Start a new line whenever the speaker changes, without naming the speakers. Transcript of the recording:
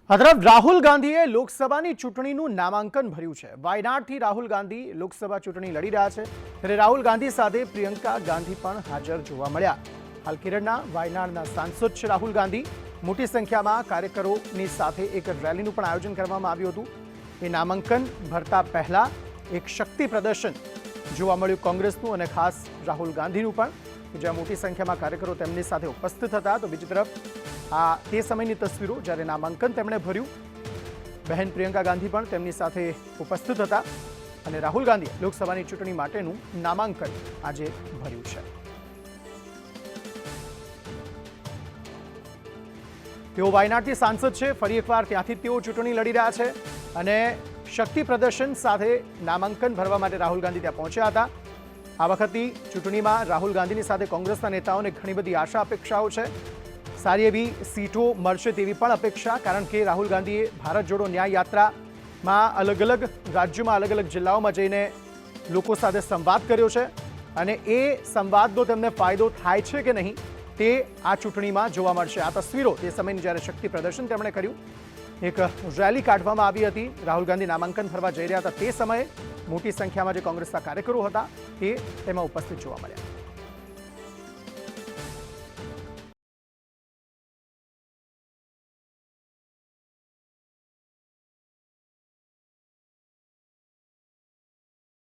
આ તરફ રાહુલ ગાંધીએ લોકસભાની ચૂંટણીનું નામાંકન ભર્યું છે। વાયનાડથી રાહુલ ગાંધી લોકસભા ચૂંટણી લડી રહ્યા છે, ત્યારે રાહુલ ગાંધી સાથે પ્રિયંકા ગાંધી પણ હાજર જોવા મળ્યા। હાલ કેરળના વાયનાડના સાંસદ છે રાહુલ ગાંધી। મોટી સંખ્યામાં કાર્યકરોની સાથે એક રેલીનું પણ આયોજન કરવામાં આવ્યું હતું। એ નામાંકન ભરતા પહેલા એક શક્તિ પ્રદર્શન જોવા મળ્યું કોંગ્રેસનું અને ખાસ રાહુલ ગાંધીનું પણ, જ્યાં મોટી સંખ્યામાં કાર્યકરો તેમની સાથે ઉપસ્થિત હતા। તો બીજી તરફ આ તે સમયની તસવીરો જ્યારે નામાંકન તેમણે ભર્યું। બહેન પ્રિયંકા ગાંધી પણ તેમની સાથે ઉપસ્થિત હતા અને રાહુલ ગાંધીએ લોકસભાની ચૂંટણી માટેનું નામાંકન આજે ભર્યું છે। તેઓ વાયનાડથી સાંસદ છે, ફરી એકવાર ત્યાંથી તેઓ ચૂંટણી લડી રહ્યા છે અને શક્તિ પ્રદર્શન સાથે નામાંકન ભરવા માટે રાહુલ ગાંધી ત્યાં પહોંચ્યા હતા। આ વખતની ચૂંટણીમાં રાહુલ ગાંધીની સાથે કોંગ્રેસના નેતાઓને ઘણી બધી આશા અપેક્ષાઓ છે। સારી એવી સીટો મળશે તેવી પણ અપેક્ષા, કારણ કે રાહુલ ગાંધીએ ભારત જોડો ન્યાય યાત્રામાં અલગ અલગ રાજ્યોમાં અલગ અલગ જિલ્લાઓમાં જઈને લોકો સાથે સંવાદ કર્યો છે અને એ સંવાદનો તેમને ફાયદો થાય છે કે નહીં તે આ ચૂંટણીમાં જોવા મળશે। આ તસવીરો તે સમયની જ્યારે શક્તિ પ્રદર્શન તેમણે કર્યું, એક રેલી કાઢવામાં આવી હતી। રાહુલ ગાંધી નામાંકન ભરવા જઈ રહ્યા હતા તે સમયે મોટી સંખ્યામાં જે કોંગ્રેસના કાર્યકરો હતા તે તેમાં ઉપસ્થિત જોવા મળ્યા।